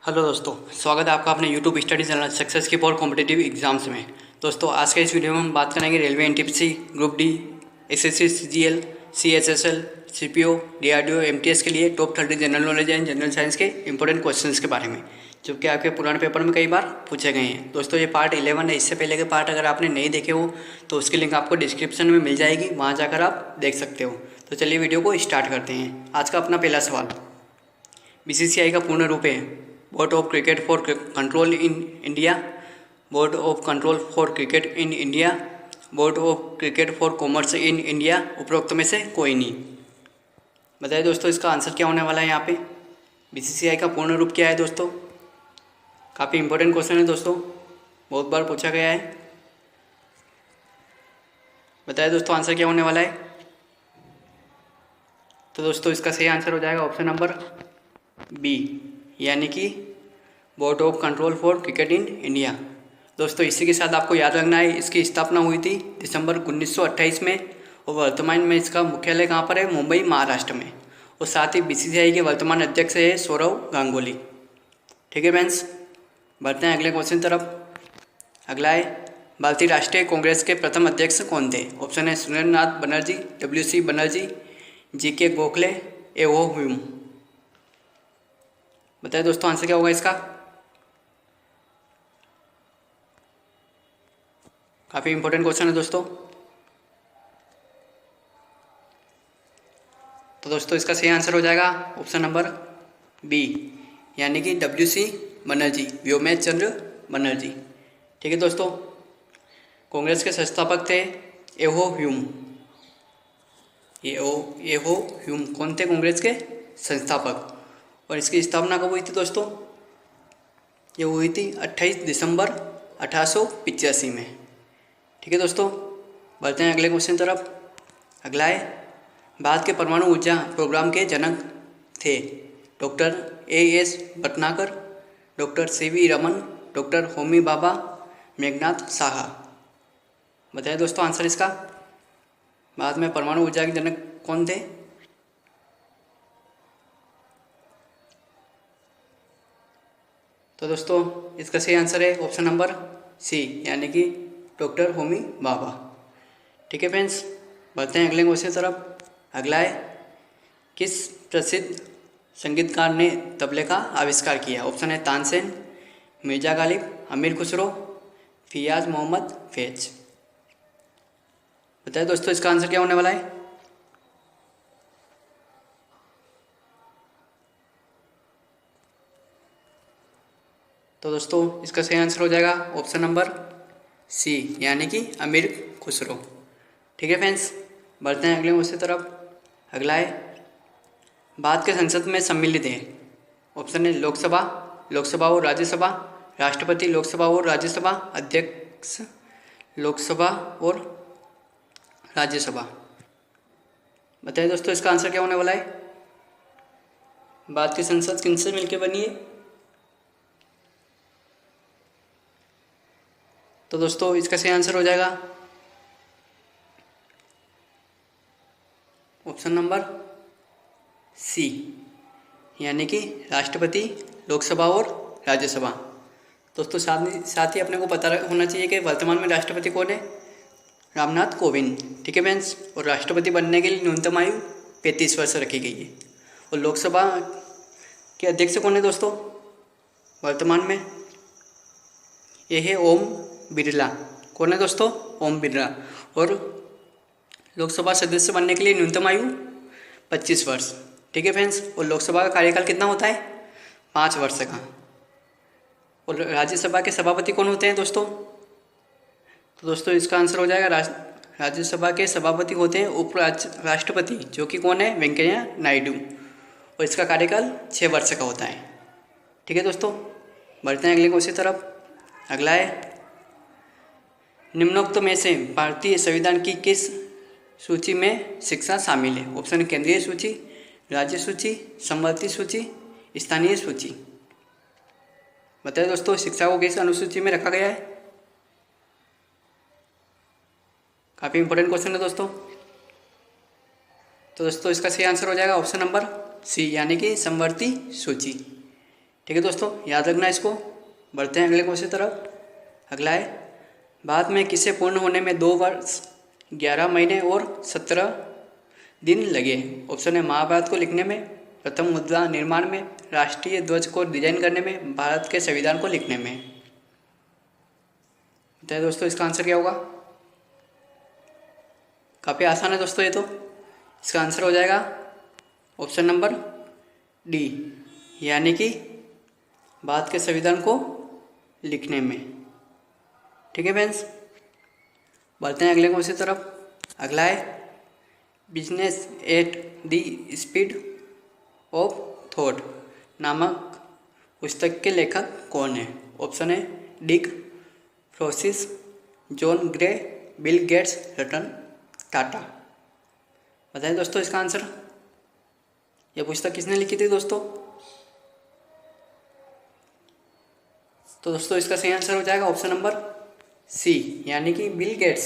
Hello दोस्तों, स्वागत है आपका अपने यूट्यूब स्टडी चैनल सक्सेस की फॉर कॉम्पिटिटिव एग्जाम्स में। दोस्तों, आज के इस वीडियो में हम बात करेंगे railway NTPC, group D, SSC, CGL, CHSL, CPO, DRDO, MTS के लिए top 30 general knowledge and general science के इंपॉर्टेंट क्वेश्चंस के बारे में, जो कि आपके पुराने पेपर में कई बार पूछे गए हैं। दोस्तों, ये पार्ट 11 है। इससे पहले के पार्ट अगर आपने नहीं देखे हो तो उसकी लिंक आपको डिस्क्रिप्शन में मिल जाएगी, वहाँ जाकर आप देख सकते हो। तो चलिए वीडियो को स्टार्ट करते हैं। आज का अपना पहला सवाल, बीसीसीआई का पूर्ण रूप है board of cricket for control in India, board of control for cricket in India, board of cricket for commerce in India, उपरोक्त में से कोई नहीं। बताइए दोस्तों, इसका आंसर क्या होने वाला है। यहाँ पे बीसीसीआई का पूर्ण रूप क्या है दोस्तों। काफ़ी इंपॉर्टेंट क्वेश्चन है दोस्तों, बहुत बार पूछा गया है। बताइए दोस्तों, आंसर क्या होने वाला है। तो दोस्तों, इसका सही आंसर हो जाएगा ऑप्शन नंबर बी, यानी कि board of control for cricket in India. दोस्तों, इसी के साथ आपको याद रखना है, इसकी स्थापना हुई थी दिसंबर 1928 में, और वर्तमान में इसका मुख्यालय कहाँ पर है, मुंबई, महाराष्ट्र में। और साथ ही बीसीसीआई के वर्तमान अध्यक्ष है सौरव गांगुली। ठीक है फ्रेंड्स, बढ़ते हैं अगले क्वेश्चन तरफ। अगला है, भारतीय राष्ट्रीय कांग्रेस के प्रथम अध्यक्ष कौन थे। ऑप्शन है Surendranath Banerjee, W C. Banerjee, G K. Gokhale, A O. Hume. बताइए दोस्तों, आंसर क्या होगा इसका। काफ़ी इंपॉर्टेंट क्वेश्चन है दोस्तों। तो दोस्तों, इसका सही आंसर हो जाएगा ऑप्शन नंबर बी, यानी कि डब्ल्यू.सी. बनर्जी, व्योमेश चंद्र बनर्जी। ठीक है दोस्तों, कांग्रेस के संस्थापक थे ए.ओ. ह्यूम। ए.ओ. ह्यूम कौन थे, कांग्रेस के संस्थापक। और इसकी स्थापना कब हुई थी दोस्तों। ये हुई थी 28 दिसंबर 1885 में। ठीक है दोस्तों, बढ़ते हैं अगले क्वेश्चन तरफ। अगला है, भारत के परमाणु ऊर्जा प्रोग्राम के जनक थे doctor AS. Bhatnagar, doctor CV. Raman, doctor Homi Bhabha, Meghnath Saha. बताइए दोस्तों, आंसर इसका। भारत में परमाणु ऊर्जा के जनक कौन थे। तो दोस्तों, इसका सही आंसर है ऑप्शन नंबर सी, यानी कि डॉक्टर होमी भाभा। ठीक है फ्रेंड्स, बढ़ते हैं अगले क्वेश्चन तरफ। अगला है, किस प्रसिद्ध संगीतकार ने तबले का आविष्कार किया। ऑप्शन है तानसेन, मिर्जा गालिब, अमीर खुसरो, फियाज मोहम्मद फैज। बताइए दोस्तों, इसका आंसर क्या होने वाला है। तो दोस्तों, इसका सही आंसर हो जाएगा ऑप्शन नंबर सी, यानी कि अमीर खुसरो। ठीक है फ्रेंड्स, बढ़ते हैं अगले क्वेश्चन तरफ। अगला है, भारत के संसद में सम्मिलित है। ऑप्शन है लोकसभा, लोकसभा और राज्यसभा, राष्ट्रपति, लोकसभा और राज्यसभा, अध्यक्ष, लोकसभा और राज्यसभा। बताइए दोस्तों, इसका आंसर क्या होने वाला है। भारत की संसद किनसे मिलकर बनी है। तो दोस्तों, इसका सही आंसर हो जाएगा ऑप्शन नंबर सी, यानी कि राष्ट्रपति, लोकसभा और राज्यसभा। दोस्तों, साथ ही अपने को पता होना चाहिए कि वर्तमान में राष्ट्रपति कौन है, रामनाथ कोविंद। ठीक है फ्रेंड्स, और राष्ट्रपति बनने के लिए न्यूनतम आयु 35 वर्ष रखी गई है। और लोकसभा के अध्यक्ष कौन है दोस्तों वर्तमान में, यह है ओम बिरला। कौन है दोस्तों, ओम बिरला। और लोकसभा सदस्य बनने के लिए न्यूनतम आयु 25 वर्ष। ठीक है फ्रेंड्स, और लोकसभा का कार्यकाल कितना होता है, 5 वर्ष का। और राज्यसभा के सभापति कौन होते हैं दोस्तों। तो दोस्तों, इसका आंसर हो जाएगा राज्यसभा के सभापति होते हैं उप राष्ट्रपति, जो कि कौन है, वेंकैया नायडू। और इसका कार्यकाल 6 वर्ष का होता है। ठीक है दोस्तों, बढ़ते हैं अगले क्वेश्चन तरफ। अगला है, निम्नोक्त में से भारतीय संविधान की किस सूची में शिक्षा शामिल है। ऑप्शन केंद्रीय सूची, राज्य सूची, समवर्ती सूची, स्थानीय सूची। बताइए दोस्तों, शिक्षा को किस अनुसूची में रखा गया है। काफ़ी इंपॉर्टेंट क्वेश्चन है दोस्तों। तो दोस्तों, इसका सही आंसर हो जाएगा ऑप्शन नंबर सी, यानी कि समवर्ती सूची। ठीक है दोस्तों, याद रखना इसको। बढ़ते हैं अगले क्वेश्चन तरफ। अगला है, भारत में किसे पूर्ण होने में 2 वर्ष 11 महीने और 17 दिन लगे? ऑप्शन है महाभारत को लिखने में, प्रथम मुद्रा निर्माण में, राष्ट्रीय ध्वज को डिजाइन करने में, भारत के संविधान को लिखने में। बताइए दोस्तों इसका आंसर क्या होगा? काफ़ी आसान है दोस्तों ये तो। इसका आंसर हो जाएगा ऑप्शन नंबर डी, यानी कि भारत के संविधान को लिखने में। ठीक है फ्रेंड्स, बढ़ते हैं अगले क्वेश्चन तरफ। अगला है, business at the speed of thought नामक पुस्तक के लेखक कौन है? ऑप्शन है Dick Francis, John Gray, Bill Gates, Ratan Tata. बताइए दोस्तों इसका आंसर। यह पुस्तक किसने लिखी थी दोस्तों? तो दोस्तों इसका सही आंसर हो जाएगा ऑप्शन नंबर सी, यानी कि बिल गेट्स।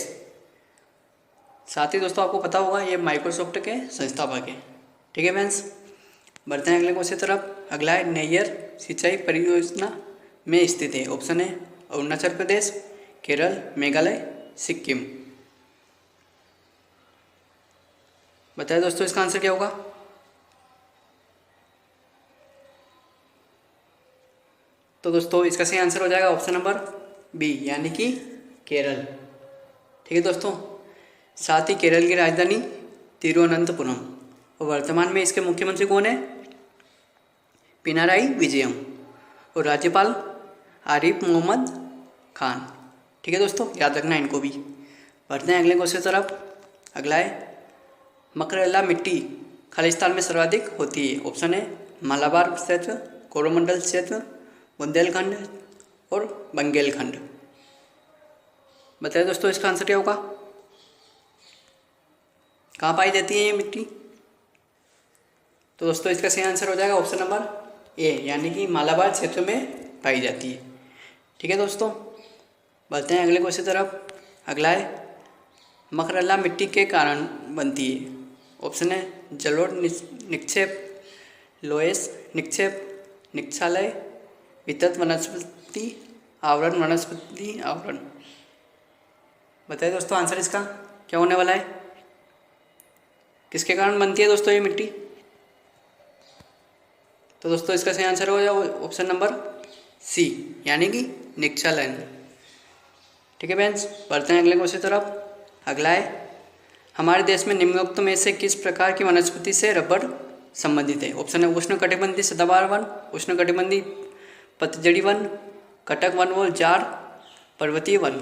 साथ ही दोस्तों आपको पता होगा ये माइक्रोसॉफ्ट के संस्थापक हैं। ठीक है फ्रेंड्स, बढ़ते हैं अगले क्वेश्चन तरफ। अगला है, नैयर सिंचाई परियोजना में स्थित है? ऑप्शन है अरुणाचल प्रदेश, केरल, मेघालय, सिक्किम। बताइए दोस्तों इसका आंसर क्या होगा? तो दोस्तों इसका सही आंसर हो जाएगा ऑप्शन नंबर बी, यानी कि केरल। ठीक है दोस्तों, साथ ही केरल की राजधानी तिरुवनंतपुरम और वर्तमान में इसके मुख्यमंत्री कौन है? पिनाराई विजयम और राज्यपाल आरिफ मोहम्मद खान। ठीक है दोस्तों, याद रखना इनको भी। बढ़ते हैं अगले क्वेश्चन तरफ। अगला है, मकरल्ला मिट्टी खालिस्तान में सर्वाधिक होती है? ऑप्शन है मालाबार क्षेत्र, कोरोमंडल क्षेत्र, बुंदेलखंड और बंगेलखंड। बताइए दोस्तों इसका आंसर क्या होगा? कहाँ पाई जाती है ये मिट्टी? तो दोस्तों इसका सही आंसर हो जाएगा ऑप्शन नंबर ए, यानी कि मालाबार क्षेत्र में पाई जाती है। ठीक है दोस्तों, बढ़ते हैं अगले क्वेश्चन तरफ। अगला है, मकरल्ला मिट्टी के कारण बनती है? ऑप्शन है जलोढ़ निक्षेप, लोएस निक्षेप, निक्षालय, वितत वनस्पति आवरण, वनस्पति आवरण। बताइए दोस्तों आंसर इसका क्या होने वाला है? किसके कारण बनती है दोस्तों ये मिट्टी? तो दोस्तों इसका सही आंसर हो जाएगा ऑप्शन नंबर सी, यानी कि निक्षालन। ठीक है फ्रेंड्स, बढ़ते हैं अगले क्वेश्चन तरफ। अगला है, हमारे देश में निम्नोक्त में से किस प्रकार की वनस्पति से रबड़ संबंधित है? ऑप्शन है उष्णकटिबंधीय सदाबहार वन, उष्णकटिबंधीय पतझड़ी वन, कटक वन और जाड़ पर्वतीय वन।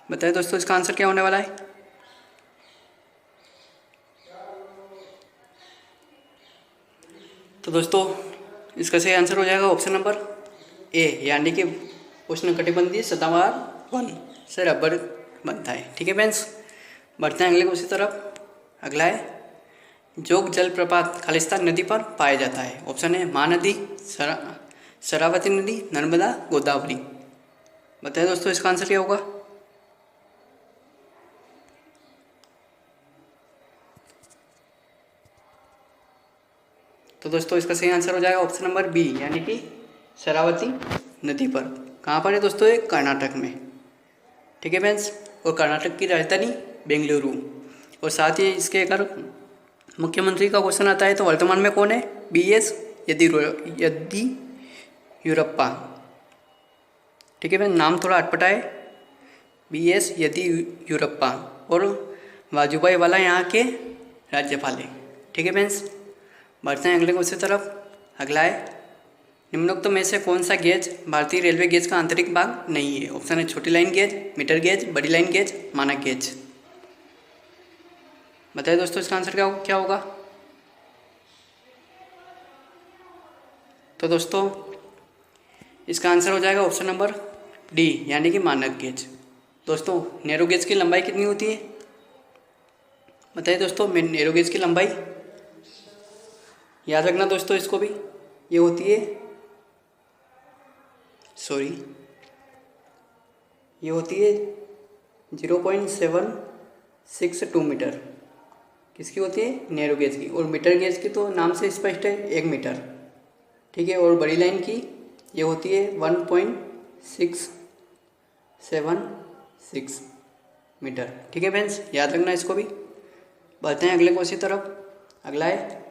बताइए दोस्तों इसका आंसर क्या होने वाला है? तो दोस्तों इसका सही आंसर हो जाएगा ऑप्शन नंबर ए, यानी कि उष्णकटिबंधीय सदाबहार वन से रबड़ बनता है। ठीक है फ्रेंड्स, बढ़ते हैं अगले क्वेश्चन तरफ। अगला है, जोग जलप्रपात खालिस्तान नदी पर पाया जाता है? ऑप्शन है महानदी, शरावती नदी, नर्मदा, गोदावरी। बताइए दोस्तों इसका आंसर क्या होगा? तो दोस्तों इसका सही आंसर हो जाएगा ऑप्शन नंबर बी, यानी कि शरावती नदी पर। कहाँ पर है दोस्तों? ये कर्नाटक में। ठीक है फ्रेंड्स, और कर्नाटक की राजधानी बेंगलुरु। और साथ ही इसके अगर मुख्यमंत्री का क्वेश्चन आता है तो वर्तमान में कौन है? BS येदियुरप्पा। ठीक है फ्रेंड्स, नाम थोड़ा अटपटा है, BS येदियुरप्पा। और वाजूभाई वाला यहाँ के राज्यपाल है। ठीक है फ्रेंड्स, बढ़ते हैं अगले क्वेश्चन तरफ। अगला है, निम्नोक्त में से कौन सा गेज भारतीय रेलवे गेज का आंतरिक भाग नहीं है? ऑप्शन है छोटी लाइन गेज, मीटर गेज, बड़ी लाइन गेज, मानक गेज। बताइए दोस्तों इसका आंसर क्या होगा? तो दोस्तों इसका आंसर हो जाएगा ऑप्शन नंबर डी, यानी कि मानक गेज। दोस्तों नैरो गेज की लंबाई कितनी होती है? बताइए दोस्तों नैरो गेज की लंबाई, याद रखना दोस्तों इसको भी, ये होती है ये होती है 0.762 मीटर। किसकी होती है? नैरो गेज की। और मीटर गेज की तो नाम से स्पष्ट है, 1 मीटर। ठीक है। और बड़ी लाइन की ये होती है 1.676 मीटर। ठीक है फ्रेंड्स, याद रखना इसको भी। बढ़ते हैं अगले क्वेश्चन तरफ। अगला है,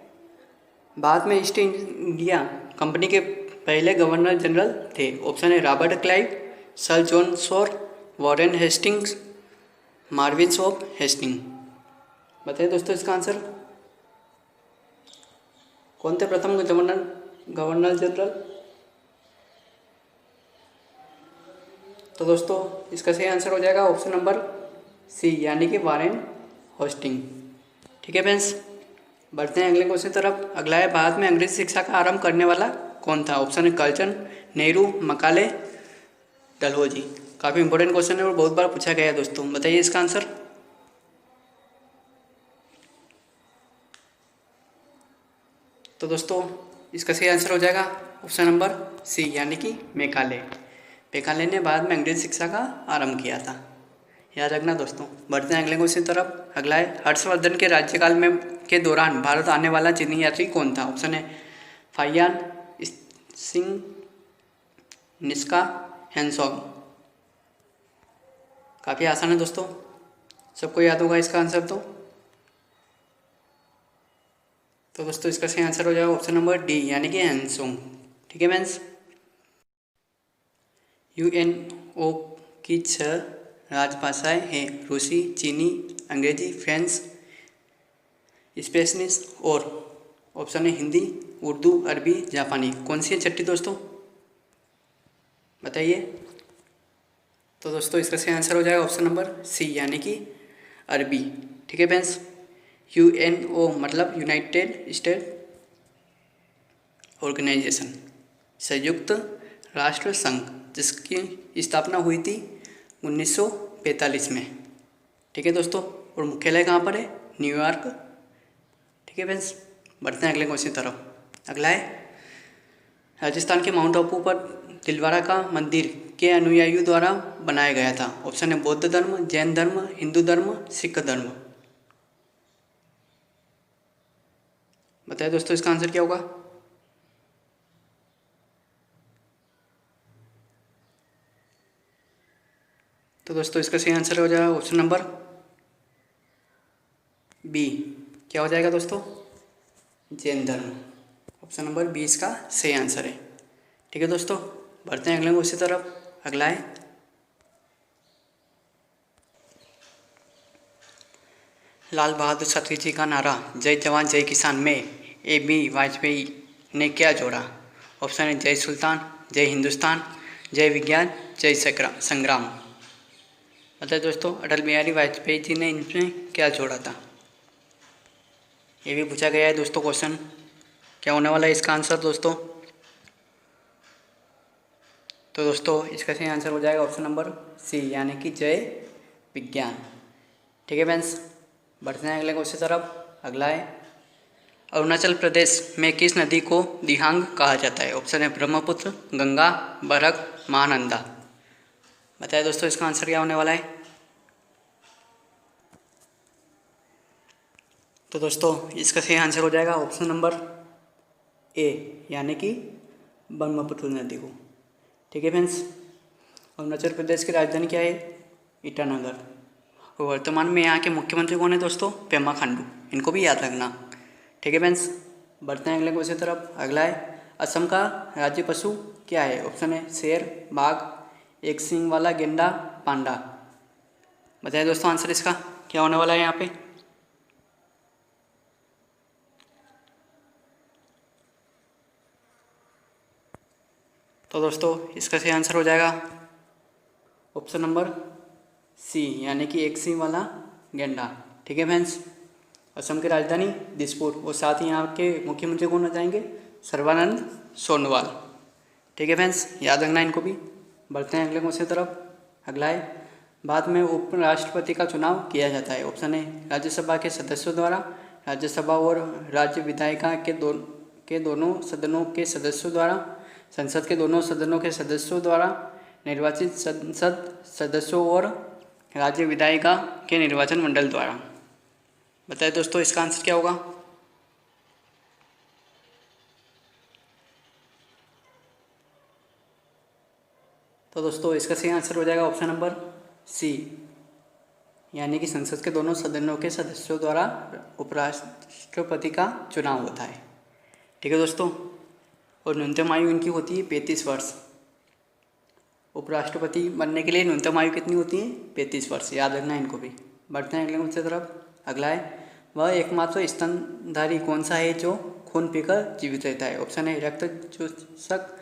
बाद में ईस्ट इंडिया कंपनी के पहले गवर्नर जनरल थे। ऑप्शन है Robert Clive, sir John Shore, Warren Hastings, Marvin of Hasting. बताइए दोस्तों इसका आंसर। कौन थे प्रथम गवर्नर जनरल? तो दोस्तों इसका सही आंसर हो जाएगा ऑप्शन नंबर सी, यानी कि वॉरेन हेस्टिंग। ठीक है फ्रेंड्स, बढ़ते हैं अगले क्वेश्चन तरफ। अगला है, भारत में अंग्रेजी शिक्षा का आरंभ करने वाला कौन था? ऑप्शन है कर्जन, नेहरू, मकाले, डलहौजी। काफ़ी इंपॉर्टेंट क्वेश्चन है और बहुत बार पूछा गया है दोस्तों। बताइए इसका आंसर। तो दोस्तों इसका सही आंसर हो जाएगा ऑप्शन नंबर सी, यानी कि मेकाले। मेकाले ने भारत में अंग्रेजी शिक्षा का आरंभ किया था, याद रखना दोस्तों। बढ़ते हैं अगले क्वेश्चन तरफ। अगला है, हर्षवर्धन के राज्यकाल में के दौरान भारत आने वाला चीनी यात्री कौन था? ऑप्शन है फाइयान, सिंह, निष्का, हैंसोंग। काफ़ी आसान है दोस्तों, सबको याद होगा इसका आंसर। तो दोस्तों इसका सही आंसर हो जाएगा ऑप्शन नंबर डी, यानी कि हैंसोंग। ठीक है फ्रेंड्स, यूएनओ की 6 राजभाषाएं हैं, रूसी, चीनी, अंग्रेजी, फ्रेंच, स्पेनिश और ऑप्शन है हिंदी, उर्दू, अरबी, जापानी। कौन सी है छठी दोस्तों? बताइए। तो दोस्तों इसका सही आंसर हो जाएगा ऑप्शन नंबर सी, यानी कि अरबी। ठीक है फ्रेंड्स, यूएनओ मतलब यूनाइटेड स्टेट ऑर्गेनाइजेशन, संयुक्त राष्ट्र संघ, जिसकी स्थापना हुई थी 1945 में। ठीक है दोस्तों, और मुख्यालय कहाँ पर है? न्यूयॉर्क। ठीक है फ्रेंड्स, बढ़ते हैं अगले क्वेश्चन तरफ। अगला है, राजस्थान के माउंट आबू पर दिलवारा का मंदिर के अनुयायियों द्वारा बनाया गया था। ऑप्शन है बौद्ध धर्म, जैन धर्म, हिंदू धर्म, सिख धर्म। बताइए दोस्तों इसका आंसर क्या होगा? तो दोस्तों इसका सही आंसर हो जाएगा ऑप्शन नंबर बी। क्या हो जाएगा दोस्तों? जैन धर्म। ऑप्शन नंबर बी इसका सही आंसर है। ठीक है दोस्तों, बढ़ते हैं अगले क्वेश्चन तरफ। अगला है, लाल बहादुर शास्त्री जी का नारा जय जवान जय किसान में AB वाजपेयी ने क्या जोड़ा? ऑप्शन है जय सुल्तान, जय हिंदुस्तान, जय विज्ञान, जय संग्राम। बताइए दोस्तों अटल बिहारी वाजपेयी जी ने इनमें क्या जोड़ा था? ये भी पूछा गया है दोस्तों क्वेश्चन। क्या होने वाला है इसका आंसर दोस्तों? तो दोस्तों इसका सही आंसर हो जाएगा ऑप्शन नंबर सी, यानी कि जय विज्ञान। ठीक है फ्रेंड्स, बढ़ते हैं अगले क्वेश्चन तरफ। अगला है, अरुणाचल प्रदेश में किस नदी को दिहांग कहा जाता है? ऑप्शन है ब्रह्मपुत्र, गंगा, बरक, महानंदा। बताइए दोस्तों इसका आंसर क्या होने वाला है? तो दोस्तों इसका सही आंसर हो जाएगा ऑप्शन नंबर ए, यानी कि ब्रह्मपुत्र नदी को। ठीक है फ्रेंड्स, अरुणाचल प्रदेश की राजधानी क्या है? ईटानगर। और वर्तमान में यहाँ के मुख्यमंत्री कौन है दोस्तों? पेमा खांडू। इनको भी याद रखना। ठीक है फ्रेंड्स, बढ़ते हैं अगले क्वेश्चन तरफ। अगला है, असम का राज्य पशु क्या है? ऑप्शन है शेर, बाघ, एक सींग वाला गेंडा, पांडा। बताइए दोस्तों आंसर इसका क्या होने वाला है यहाँ पे? तो दोस्तों इसका सही आंसर हो जाएगा ऑप्शन नंबर सी, यानी कि एक सींग वाला गेंडा। ठीक है फ्रेंड्स, असम की राजधानी दिसपुर, और साथ ही यहाँ के मुख्यमंत्री कौन हो जाएंगे? सर्बानंद सोनोवाल। ठीक है फ्रेंड्स, याद रखना इनको भी। बढ़ते हैं अगले क्वेश्चन तरफ। अगला है, बाद में उपराष्ट्रपति का चुनाव किया जाता है। ऑप्शन है राज्यसभा के सदस्यों द्वारा, राज्यसभा और राज्य विधायिका के दोनों सदनों के सदस्यों द्वारा, संसद के दोनों सदनों के सदस्यों द्वारा, निर्वाचित संसद सदस्यों और राज्य विधायिका के निर्वाचन मंडल द्वारा। बताइए दोस्तों इसका आंसर क्या होगा। तो दोस्तों इसका सही आंसर हो जाएगा ऑप्शन नंबर सी, यानी कि संसद के दोनों सदनों के सदस्यों द्वारा उपराष्ट्रपति का चुनाव होता है। ठीक है दोस्तों, और न्यूनतम आयु इनकी होती है 35 वर्ष। उपराष्ट्रपति बनने के लिए न्यूनतम आयु कितनी होती है? 35 वर्ष। याद रखना है इनको भी। बढ़ते हैं अगले मुद्दे तरफ। अगला है, वह एकमात्र स्तनधारी कौन सा है जो खून पीकर जीवित रहता है? ऑप्शन है रक्त चूसक,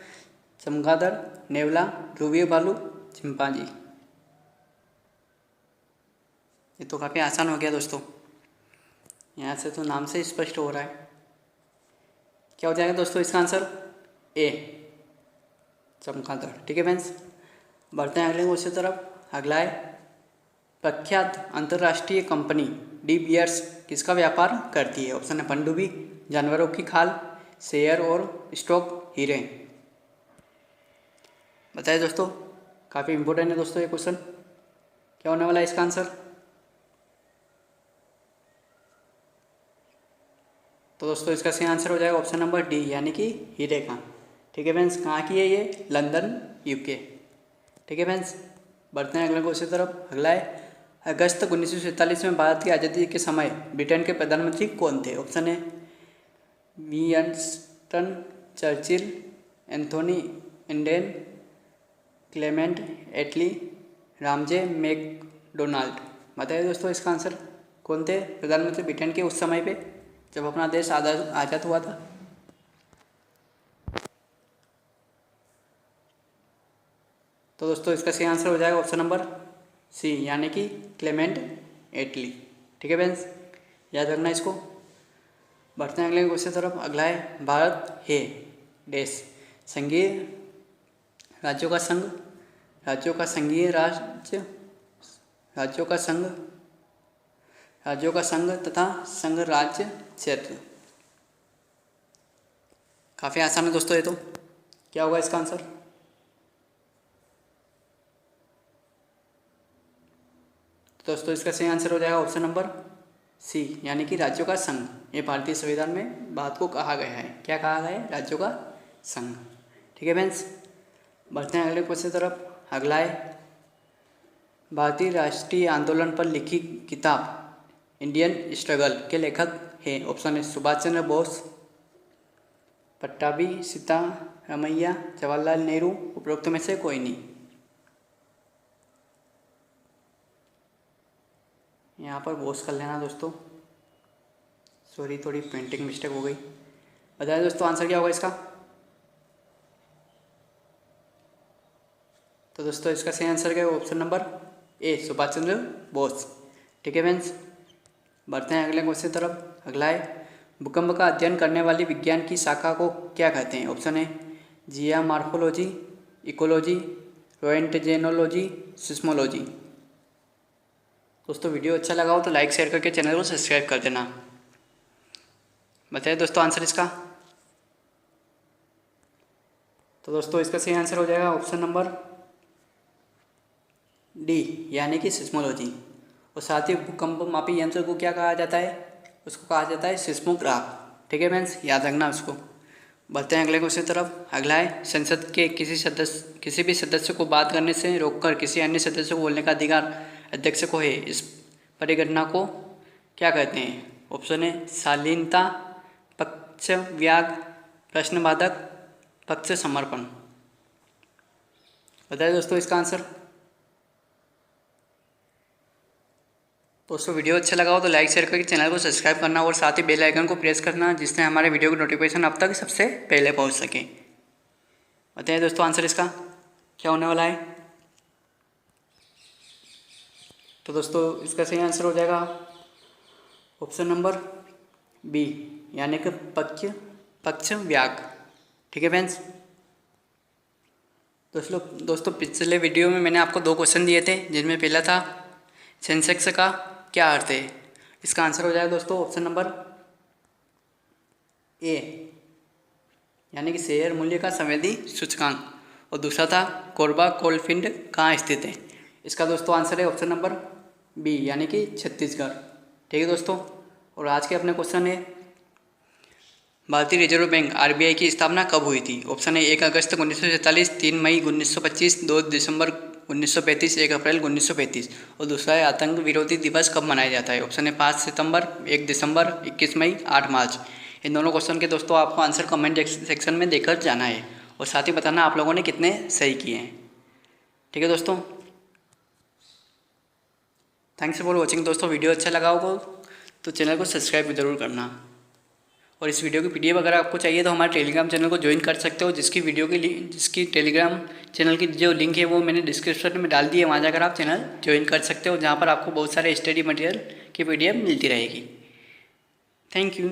चमगादड़, नेवला, ध्रुवीय भालू, चिंपांजी। ये तो काफ़ी आसान हो गया दोस्तों, यहाँ से तो नाम से स्पष्ट हो रहा है। क्या हो जाएगा दोस्तों इसका आंसर? ए, चमगादड़। ठीक है फ्रेंड्स, बढ़ते हैं अगले क्वेश्चन तरफ। अगला है, प्रख्यात अंतर्राष्ट्रीय कंपनी डी बियर्स किसका व्यापार करती है? ऑप्शन है पनडुब्बी, जानवरों की खाल, शेयर और स्टॉक, हीरे। बताइए दोस्तों, काफ़ी इंपॉर्टेंट है दोस्तों ये क्वेश्चन। क्या होने वाला है इसका आंसर? तो दोस्तों इसका सही आंसर हो जाएगा ऑप्शन नंबर डी, यानी कि हीरे का। ठीक है फ्रेंड्स, कहाँ की है ये? London, UK. ठीक है फ्रेंड्स, बढ़ते हैं अगले क्वेश्चन तरफ। अगला है, अगस्त 1947 में भारत की आज़ादी के समय ब्रिटेन के प्रधानमंत्री कौन थे? ऑप्शन है Winston Churchill, Anthony Eden, Clement Attlee, Ramsay MacDonald. बताइए दोस्तों इसका आंसर, कौन थे प्रधानमंत्री ब्रिटेन के उस समय पे जब अपना देश आज़ाद हुआ था? तो दोस्तों इसका सही आंसर हो जाएगा ऑप्शन नंबर सी, यानी कि क्लेमेंट एटली। ठीक है फ्रेंड्स, याद रखना इसको। बढ़ते हैं अगले क्वेश्चन तरफ। अगला है, भारत है देश संघीय राज्यों का संघ, राज्यों का संघीय राज्य, राज्यों का संघ, राज्यों का संघ तथा संघ राज्य क्षेत्र। काफ़ी आसान है दोस्तों ये तो। क्या होगा इसका आंसर? तो दोस्तों इसका सही आंसर हो जाएगा ऑप्शन नंबर सी, यानी कि राज्यों का संघ। ये भारतीय संविधान में बात को कहा गया है। क्या कहा गया है? राज्यों का संघ। ठीक है फ्रेंड्स, बढ़ते हैं अगले क्वेश्चन तरफ। अगला है, भारतीय राष्ट्रीय आंदोलन पर लिखी किताब इंडियन स्ट्रगल के लेखक हैं? ऑप्शन है सुभाष चंद्र बोस, पट्टाभी सीतारामैया, जवाहरलाल नेहरू, उपरोक्त में से कोई नहीं। यहाँ पर बोस कर लेना दोस्तों, सॉरी थोड़ी प्रिंटिंग मिस्टेक हो गई। बताइए दोस्तों आंसर क्या होगा इसका? तो दोस्तों इसका सही आंसर क्या है? Option number A, Subhash Chandra Bose. ठीक है फ्रेंड्स, बढ़ते हैं अगले क्वेश्चन तरफ। अगला है, भूकंप का अध्ययन करने वाली विज्ञान की शाखा को क्या कहते हैं? ऑप्शन है जियामॉर्फोलॉजी, इकोलॉजी, रोएंटजेनोलॉजी, सिस्मोलॉजी। दोस्तों वीडियो अच्छा लगा हो तो लाइक शेयर करके चैनल को सब्सक्राइब कर देना। बताइए दोस्तों आंसर इसका। तो दोस्तों इसका सही आंसर हो जाएगा ऑप्शन नंबर डी, यानी कि सिस्मोलॉजी। और साथ ही भूकंप मापी यंत्र को क्या कहा जाता है? उसको कहा जाता है सिस्मोग्राफ। ठीक है फ्रेंड्स, याद रखना उसको। बढ़ते हैं अगले क्वेश्चन तरफ। अगला है, संसद के किसी भी सदस्य को बात करने से रोककर किसी अन्य सदस्य को बोलने का अधिकार अध्यक्ष को है। इस परिघटना को क्या कहते हैं? ऑप्शन है शालीनता, पक्ष व्याग, प्रश्नवादक, पक्ष समर्पण। बताइए दोस्तों इसका आंसर। दोस्तों वीडियो अच्छा लगा हो तो लाइक शेयर करके चैनल को सब्सक्राइब करना और साथ ही बेल आइकन को प्रेस करना, जिससे हमारे वीडियो की नोटिफिकेशन आप तक सबसे पहले पहुंच सके। बताइए दोस्तों आंसर इसका क्या होने वाला है? तो दोस्तों इसका सही आंसर हो जाएगा ऑप्शन नंबर बी, यानी कि पक्ष व्याग। ठीक है फ्रेंड्स, दोस्तों पिछले वीडियो में मैंने आपको 2 क्वेश्चन दिए थे, जिनमें पहला था सेंसेक्स का क्या अर्थ है? इसका आंसर हो जाएगा दोस्तों ऑप्शन नंबर ए, यानी कि शेयर मूल्य का संवेदी सूचकांक। और दूसरा था कोरबा कोलफील्ड कहाँ स्थित है? इसका दोस्तों आंसर है ऑप्शन नंबर बी, यानी कि छत्तीसगढ़। ठीक है दोस्तों, और आज के अपने क्वेश्चन है, भारतीय रिजर्व बैंक आरबीआई की स्थापना कब हुई थी? ऑप्शन है 1 अगस्त 1947, 3 मई 1925, 2 दिसंबर 1935, 1 अप्रैल 1935। और दूसरा है, आतंक विरोधी दिवस कब मनाया जाता है? ऑप्शन है 5 सितंबर, 1 दिसंबर, 21 मई, 8 मार्च। इन दोनों क्वेश्चन के दोस्तों आपको आंसर कमेंट सेक्शन में देकर जाना है और साथ ही बताना आप लोगों ने कितने सही किए हैं। ठीक है दोस्तों, थैंक्स फॉर वॉचिंग। दोस्तों वीडियो अच्छा लगा होगा तो चैनल को सब्सक्राइब जरूर करना। और इस वीडियो की पीडीएफ अगर आपको चाहिए तो हमारे टेलीग्राम चैनल को ज्वाइन कर सकते हो, जिसकी टेलीग्राम चैनल की जो लिंक है वो मैंने डिस्क्रिप्शन में डाल दी है। वहाँ जाकर आप चैनल ज्वाइन कर सकते हो, जहाँ पर आपको बहुत सारे स्टडी मटेरियल की पीडीएफ मिलती रहेगी। Thank you.